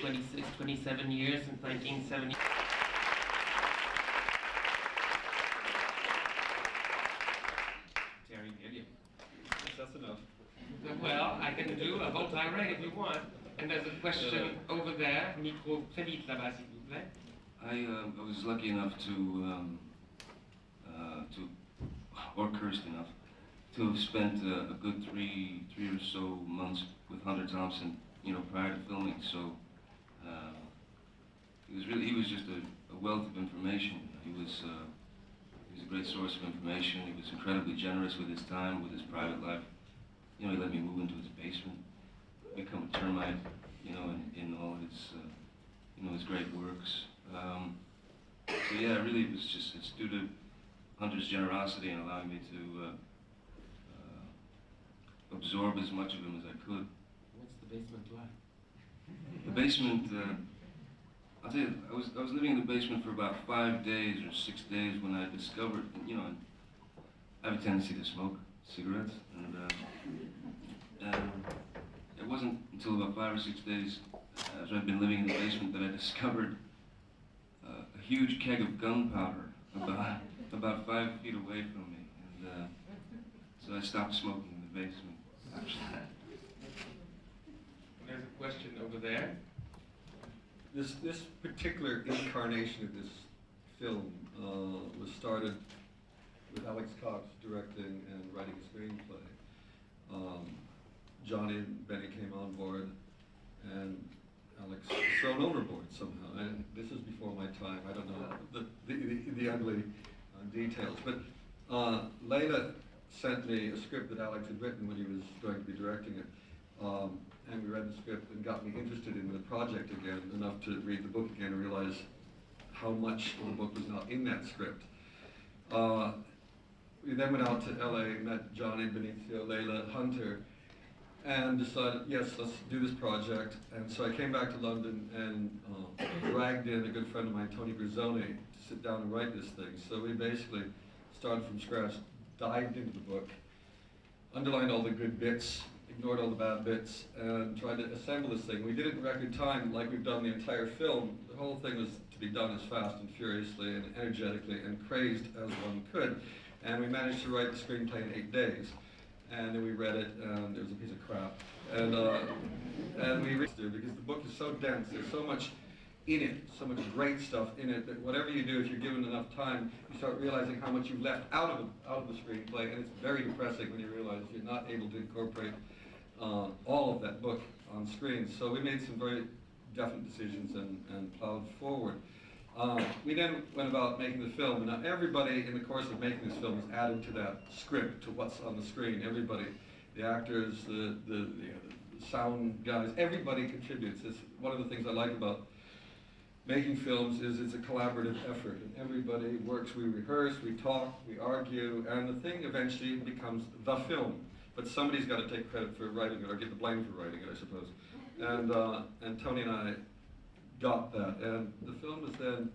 26, 27 years since 1970. Terry Gilliam. That's enough. Well, I can do a whole tirade if you want. And there's a question over there. Micro très vite là-bas, s'il vous plaît. I was lucky enough or cursed enough, to have spent a good three or so months with Hunter Thompson, prior to filming. So he was just a wealth of information. He was a great source of information. He was incredibly generous with his time, with his private life. He let me move into his basement, become a termite, in all his, his great works. So yeah, really, it's due to Hunter's generosity and allowing me to absorb as much of him as I could. What's the basement like? The basement, I'll tell you, I was living in the basement for about 5 days or 6 days when I discovered, I have a tendency to smoke cigarettes, and it wasn't until about 5 or 6 days after I'd been living in the basement that I discovered a huge keg of gunpowder about 5 feet away from me, and so I stopped smoking in the basement. There's a question over there. This particular incarnation of this film was started with Alex Cox directing and writing a screenplay. Johnny and Benny came on board, and Alex was thrown overboard somehow. And this is before my time. I don't know the ugly details, but Layla sent me a script that Alex had written when he was going to be directing it. And we read the script and got me interested in the project again, enough to read the book again and realize how much of the book was not in that script. We then went out to LA, met Johnny, Benicio, Layla, Hunter, and decided, yes, let's do this project. And so I came back to London and dragged in a good friend of mine, Tony Grizzoni, to sit down and write this thing. So we basically started from scratch, dived into the book, underlined all the good bits, ignored all the bad bits, and tried to assemble this thing. We did it in record time, like we've done the entire film. The whole thing was to be done as fast and furiously and energetically and crazed as one could. And we managed to write the screenplay in 8 days. And then we read it, and it was a piece of crap. And we read it because the book is so dense. There's so much in it, so much great stuff in it, that whatever you do, if you're given enough time, you start realizing how much you've left out of the screenplay, and it's very depressing when you realize you're not able to incorporate all of that book on screen. So we made some very definite decisions and plowed forward. We then went about making the film, and everybody in the course of making this film has added to that script, to what's on the screen. Everybody, the actors, the sound guys, everybody contributes. It's one of the things I like about making films is it's a collaborative effort, and everybody works. We rehearse, we talk, we argue, and the thing eventually becomes the film. But somebody's got to take credit for writing it, or get the blame for writing it, I suppose. And Tony and I got that, and the film was then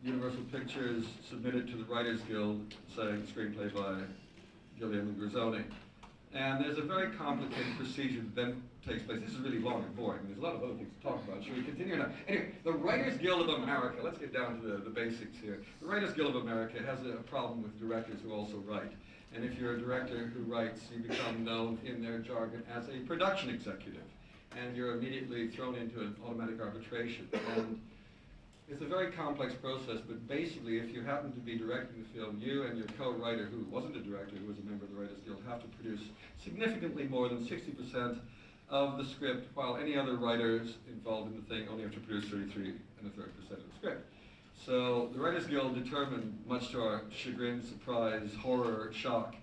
Universal Pictures submitted to the Writers Guild, saying screenplay by Gilliam and Grizzoni. And there's a very complicated procedure that then takes place. This is really long and boring. There's a lot of other things to talk about. Should we continue now? Anyway, the Writers Guild of America, let's get down to the basics here. The Writers Guild of America has a problem with directors who also write. And if you're a director who writes, you become known in their jargon as a production executive. And you're immediately thrown into an automatic arbitration. And it's a very complex process, but basically, if you happen to be directing the film, you and your co-writer, who wasn't a director, who was a member of the Writers Guild, have to produce significantly more than 60% of the script, while any other writers involved in the thing only have to produce 33 1/3% of the script. So the Writers Guild determined, much to our chagrin, surprise, horror, shock,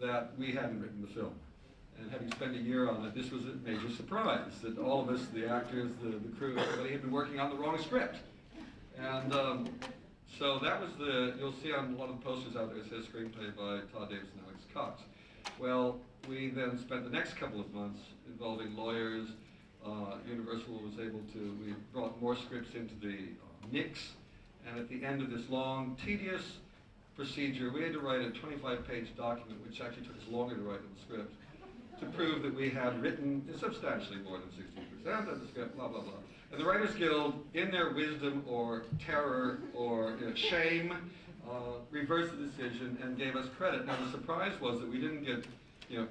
that we hadn't written the film. And having spent a year on it, this was a major surprise, that all of us, the actors, the crew, everybody had been working on the wrong script. And so that was you'll see on a lot of the posters out there, it says screenplay by Todd Davis and Alex Cox. Well, we then spent the next couple of months involving lawyers. Universal was able to, we brought more scripts into the mix. And at the end of this long, tedious procedure, we had to write a 25-page document, which actually took us longer to write than the script. to prove that we had written substantially more than 60% of the script, blah, blah, blah. And the Writers Guild, in their wisdom or terror or shame, reversed the decision and gave us credit. Now the surprise was that we didn't get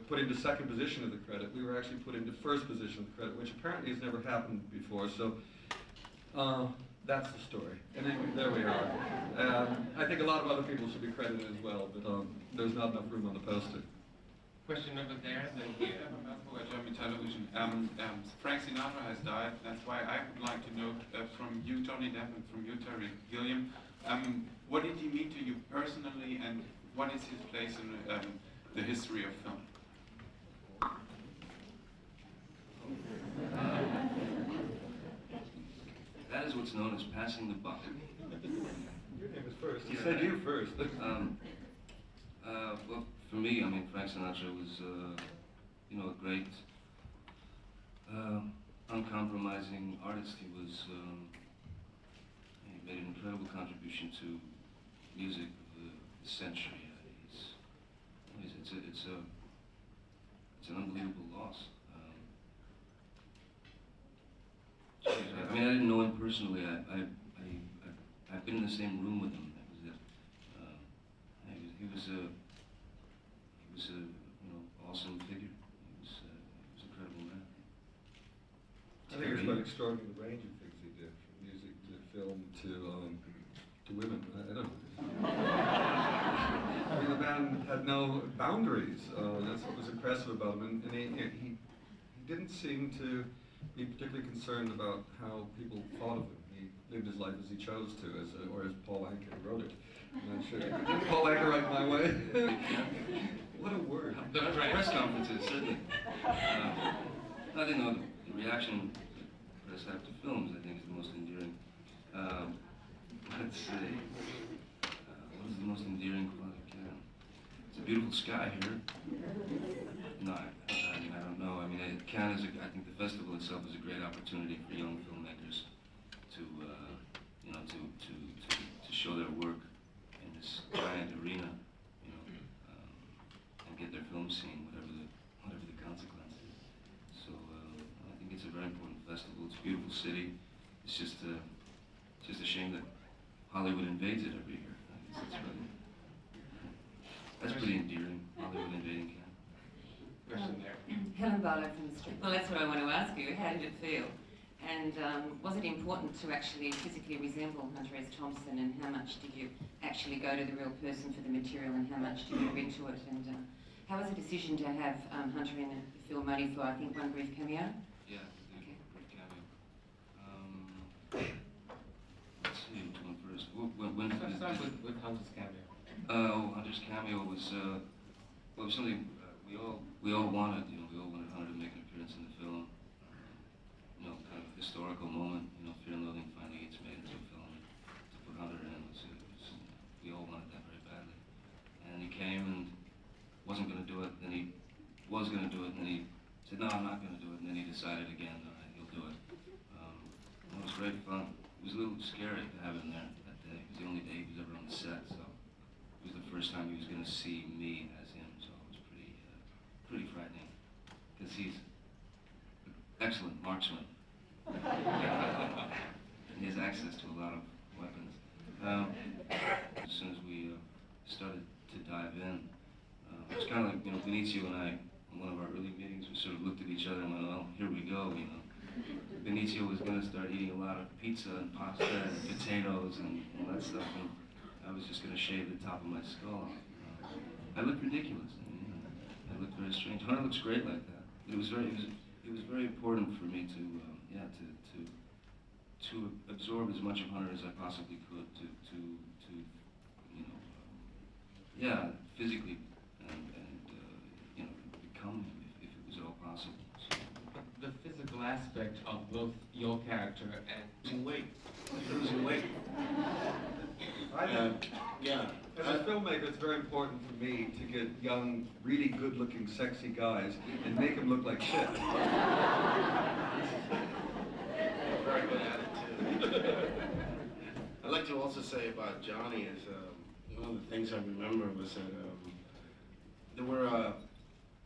put into second position of the credit. We were actually put into first position of the credit, which apparently has never happened before. So that's the story. And then, there we are. I think a lot of other people should be credited as well, but there's not enough room on the poster. Question over there, then here. German television. Frank Sinatra has died. That's why I would like to know from you, Johnny Depp, and from you, Terry Gilliam, what did he mean to you personally, and what is his place in the history of film? That is what's known as passing the buck. Your name is first. He said you first. Well, for me, I mean, Frank Sinatra was, a great, uncompromising artist. He was, he made an incredible contribution to music of the century. It's an unbelievable loss. I mean, I didn't know him personally. I've been in the same room with him. That was it. He was a awesome figure. He was an incredible man. I think it's quite extraordinary the range of things he did, from music to film to women. I don't know. I mean, the man had no boundaries. That's what was impressive about him, and he didn't seem to be particularly concerned about how people thought of him. He lived his life as he chose to, or as Paul Anka wrote it. I'm not sure. Did Paul Anka write my way? What a word. The press conferences, certainly. I think the reaction press have to films, I think, is the most endearing. Let's see. What is the most endearing quality? It's a beautiful sky here. No, I don't know. I mean, Cannes is I think the festival itself is a great opportunity for young filmmakers to show their work in this giant arena, and get their film seen, whatever the consequences. So I think it's a very important festival. It's a beautiful city. It's just a shame that Hollywood invades it every year. I guess that's pretty endearing. Hollywood invading Cannes. Question there. Helen Barlow from the street. Well, that's what I want to ask you. How did it feel? And was it important to actually physically resemble Hunter S. Thompson, and how much did you actually go to the real person for the material, and how much did you read to it? And how was the decision to have Hunter in the film only for, I think, one brief cameo? Yeah, Okay. brief cameo. Let's see, which one first? When Let's start with Hunter's cameo. Hunter's cameo was well, something we all wanted. We all wanted Hunter to make an appearance in the film. Kind of historical moment. Fear and Loathing finally gets made into a film. To put Hunter in we all wanted that very badly. And he came and wasn't going to do it. Then he was going to do it, and then he said, "No, I'm not going to do it." And then he decided again, "All right, he'll do it." And it was great fun. It was a little scary to have him there that day. It was the only day he was ever on the set, so it was the first time he was going to see me as him. So it was pretty frightening, because he's an excellent marksman. And he has access to a lot of weapons. As soon as we started to dive in, it was kind of like, Benicio and I, in one of our early meetings, we sort of looked at each other and went, "Well, here we go." Benicio was going to start eating a lot of pizza and pasta and potatoes and all that stuff, and I was just going to shave the top of my skull. I looked ridiculous. I looked very strange. Hunter looks great like that. It was very important for me to absorb as much of Hunter as I possibly could, physically and become him if it was at all possible. So. The physical aspect of both your character and Weight. Losing weight. I think, Yeah. as a filmmaker, it's very important for me to get young, really good-looking, sexy guys and make them look like shit. Very good attitude. I'd like to also say about Johnny is one of the things I remember was that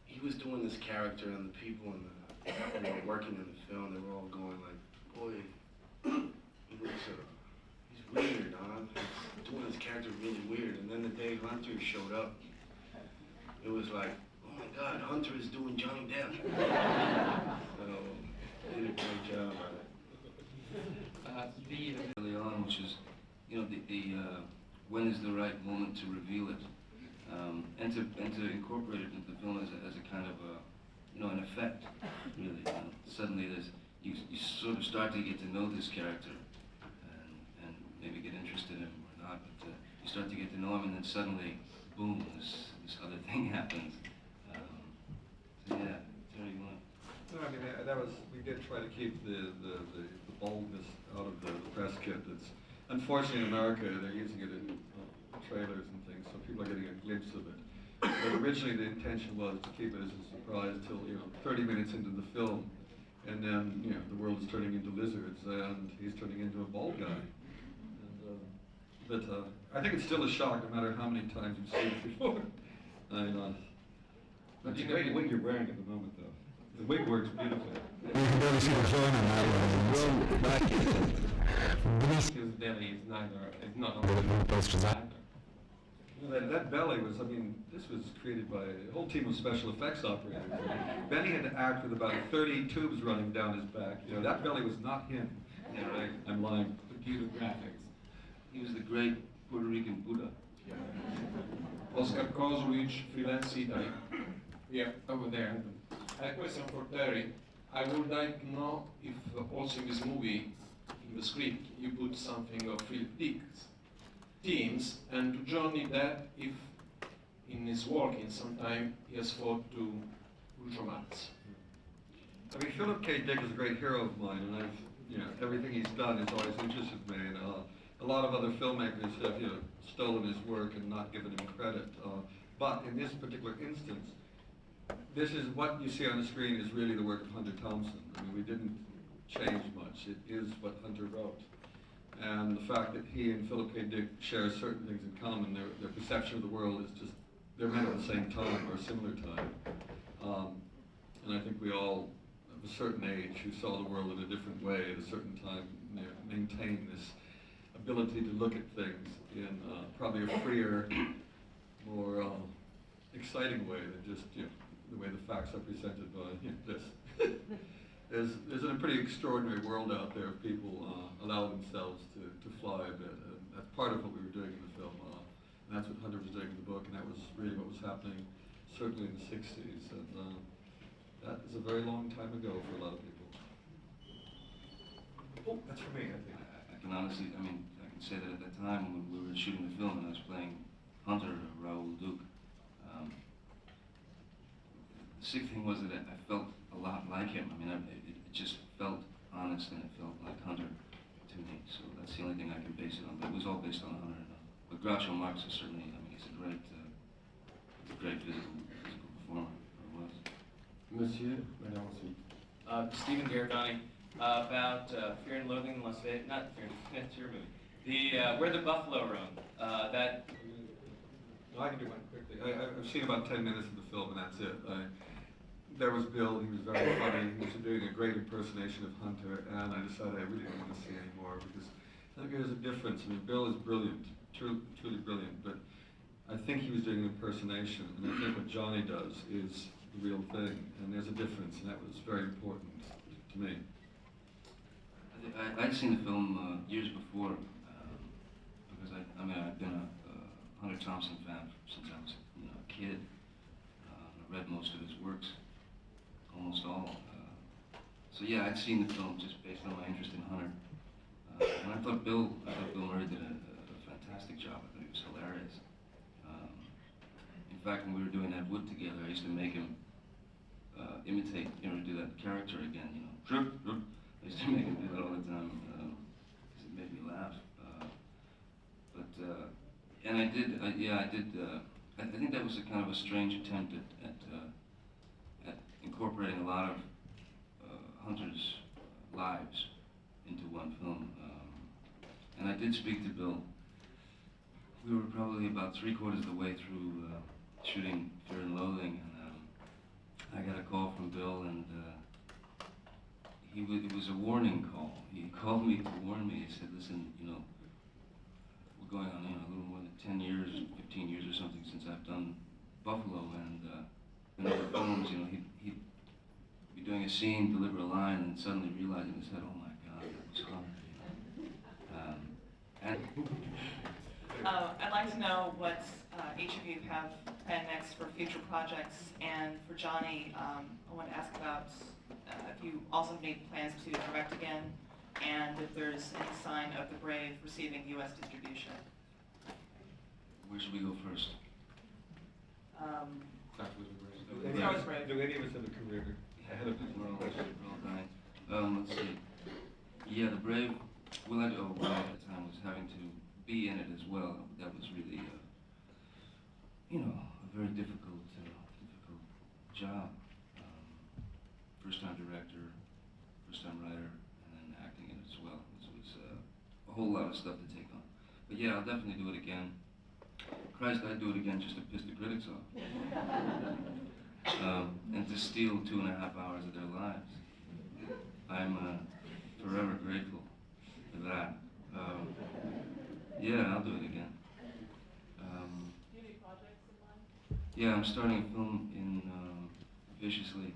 he was doing this character, and the people in the, who were working in the film, they were all going like, boy, he looks, he's weird, huh? He's doing this character really weird. And then the day Hunter showed up, it was like, oh my God, Hunter is doing Johnny Depp. So, he did a great job at it. Early on, which is, you know, when is the right moment to reveal it, and to incorporate it into the film as a kind of a, you know, an effect, really. Suddenly you sort of start to get to know this character, and maybe get interested in him or not, but you start to get to know him, and then suddenly, boom, this other thing happens. So yeah, Terry, you want? No, I mean, we did try to keep the boldness out of the press kit. It's, unfortunately in America, they're using it in trailers and things, so people are getting a glimpse of it. But originally the intention was to keep it as a surprise till, 30 minutes into the film, and then, the world is turning into lizards, and he's turning into a bald guy. And, but I think it's still a shock, no matter how many times you've seen it before. It's a great wig you're wearing at the moment, though. The wig works beautifully. You can barely see the joint on that one. His belly is not on That belly was, this was created by a whole team of special effects operators. Benny had to act with about 30 tubes running down his back. That belly was not him. Yeah, right. I'm lying. computer graphics. He was the great Puerto Rican Buddha. Oscar Kozlovich, freelance Italy. Yeah, over there. I have a question for Terry. I would like to know if also in this movie, in the script, you put something of Philip Dick's themes, and to Johnny Depp, if in his work in some time he has fought to Groucho Marx. Philip K. Dick is a great hero of mine, and everything he's done has always interested me. And a lot of other filmmakers have, stolen his work and not given him credit. But in this particular instance, this is what you see on the screen is really the work of Hunter Thompson. We didn't change much. It is what Hunter wrote. And the fact that he and Philip K. Dick share certain things in common, their perception of the world is just, they're meant at the same time or a similar time. And I think we all, of a certain age, who saw the world in a different way at a certain time, maintain this ability to look at things in probably a freer, more exciting way than just the way the facts are presented by this. There's a pretty extraordinary world out there of people allow themselves to fly a bit. And that's part of what we were doing in the film. And that's what Hunter was doing in the book, and that was really what was happening, certainly in the 60s. And that is a very long time ago for a lot of people. Oh, that's for me, I think. I can honestly, I can say that at that time when we were shooting the film and I was playing Hunter, Raoul Duke, the sick thing was that I felt a lot like him. It just felt honest and it felt like Hunter to me. So that's the only thing I can base it on. But it was all based on Hunter. But Groucho Marx is certainly, he's a great physical performer, or was. Monsieur, Madame ensuite. Stephen Garagani, about Fear and Loathing in Las Vegas, not Fear and Loathing, that's your movie. Where the Buffalo Roam, that... No, I can do one quickly. I've seen about 10 minutes of the film and that's it. There was Bill, he was very funny, he was doing a great impersonation of Hunter, and I decided I really didn't want to see any more because I think there's a difference. Bill is brilliant, truly brilliant, but I think he was doing an impersonation, and I think what Johnny does is the real thing, and there's a difference, and that was very important to me. I'd seen the film years before, because I've been a Hunter Thompson fan since I was a kid. I read most of his works, almost all. So yeah, I'd seen the film just based on my interest in Hunter. And I thought Bill Murray did a fantastic job. I thought he was hilarious. In fact, when we were doing Ed Wood together, I used to make him imitate, do that character again, I used to make him do that all the time because it made me laugh. And I did. I think that was a kind of a strange attempt at incorporating a lot of Hunter's lives into one film. And I did speak to Bill. We were probably about 3/4 of the way through shooting Fear and Loathing, and it was a warning call. He called me to warn me. He said, listen, you know, we're going on, you know, a little more than 10 years, 15 years or something since I've done Buffalo, and in other films, you know, he'd be doing a scene, deliver a line, and suddenly realize in his head, oh my God, that was Hunter, you know. I'd like to know what each of you have planned next for future projects, and for Johnny, I want to ask about if you also have any plans to direct again, and if there's any sign of The Brave receiving U.S. distribution. Where should we go first? Start with the Do brain. any That of was us- brave. do any of us have a career ahead of us? We're all dying. Let's see. Yeah, The Brave, Will at the time was having to be in it as well. That was really, you know, a very difficult job. First-time director, first-time writer, and then acting in it as well. It was a whole lot of stuff to take on. But yeah, I'll definitely do it again. Christ, I'd do it again just to piss the critics off. And to steal 2.5 hours of their lives. I'm forever grateful for that. Yeah, I'll do it again. Yeah, I'm starting a film in Viciously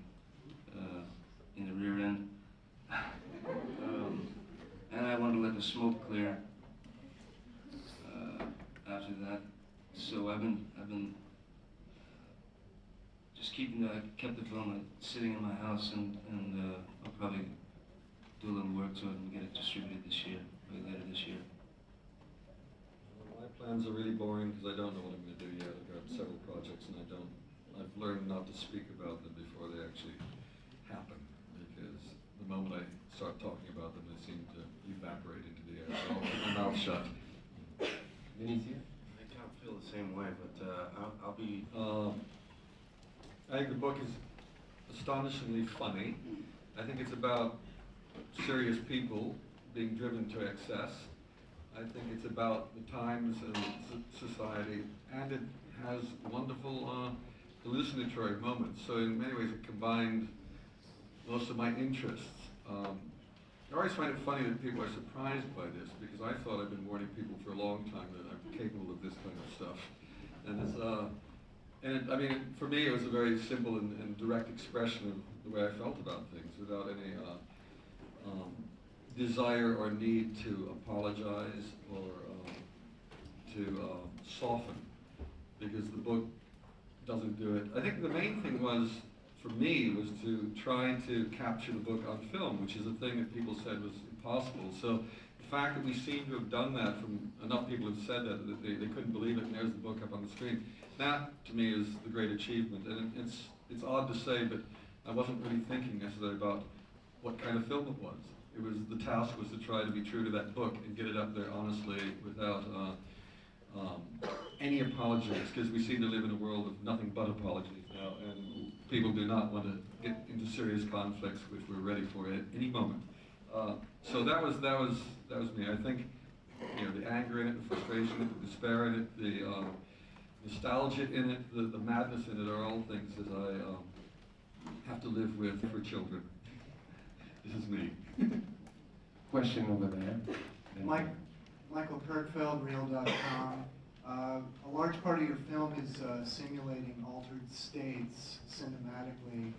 in the rear end. And I want to let the smoke clear after that. So I've been just kept the film sitting in my house, and I'll probably do a little work to it and get it distributed this year, maybe later this year. My plans are really boring because I don't know what I'm going to do yet. I've got several projects and I've learned not to speak about them before they actually happen, because the moment I start talking about them, they seem to evaporate into the air. So I'll keep my mouth shut. Benicio? I kind of feel the same way, but I'll be. I think the book is astonishingly funny. I think it's about serious people being driven to excess. I think it's about the times and society, and it has wonderful hallucinatory moments. So in many ways it combined most of my interests. I always find it funny that people are surprised by this, because I thought I've been warning people for a long time that I'm capable of this kind of stuff. And I mean, for me, it was a very simple and direct expression of the way I felt about things, without any desire or need to apologize or to soften, because the book doesn't do it. I think the main thing was, for me, was to try to capture the book on film, which is a thing that people said was impossible. So the fact that we seem to have done that, from enough people have said that they couldn't believe it, and there's the book up on the screen. That, to me, is the great achievement. And it's odd to say, but I wasn't really thinking necessarily about what kind of film it was. The task was to try to be true to that book and get it up there honestly, without any apologies, because we seem to live in a world of nothing but apologies now, and people do not want to get into serious conflicts, which we're ready for at any moment. So that was me. I think, you know, the anger in it, the frustration in it, the despair in it, the nostalgia in it, the madness in it are all things that I have to live with for children. This is me. Question over there. Michael Kirkfeld, Real.com. A large part of your film is simulating altered states cinematically,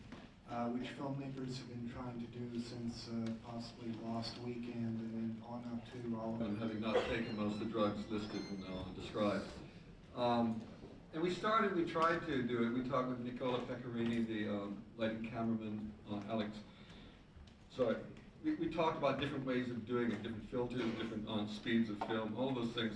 which filmmakers have been trying to do since possibly Lost Weekend and then on up to all of And them. having not taken most of the drugs listed and described. And we tried to do it. We talked with Nicola Pecorini, the lighting cameraman, Alex. Sorry. We talked about different ways of doing it, different filters, different speeds of film, all those things.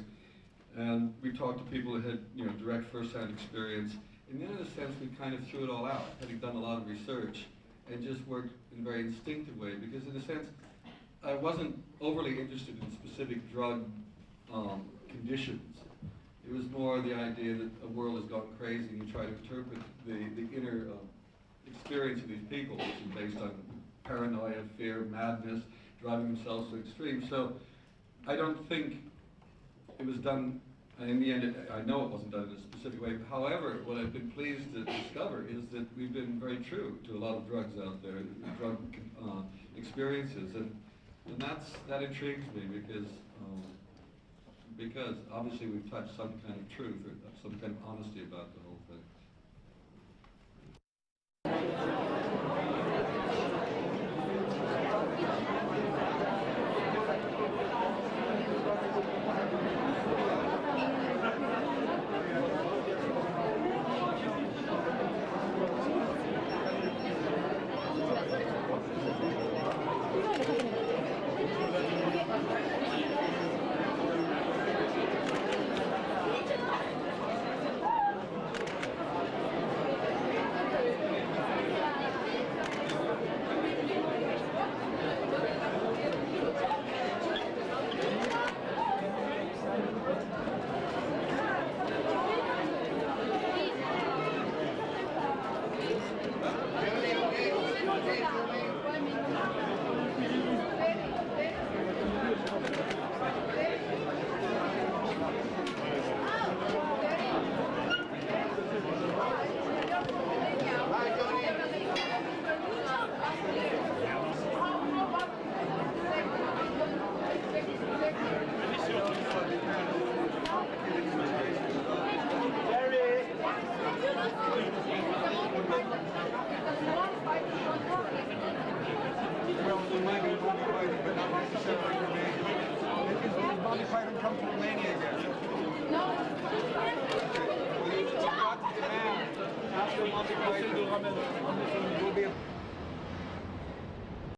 And we talked to people who had, you know, direct first-hand experience. And in a sense, we kind of threw it all out, having done a lot of research, and just worked in a very instinctive way. Because in a sense, I wasn't overly interested in specific drug conditions. It was more the idea that a world has gone crazy, and you try to interpret the inner experience of these people, which is based on paranoia, fear, madness, driving themselves to extremes. So I don't think it was done And in the end, I know it wasn't done in a specific way. However, what I've been pleased to discover is that we've been very true to a lot of drugs out there, drug experiences, and that intrigues me because obviously we've touched some kind of truth or some kind of honesty about the whole thing. No.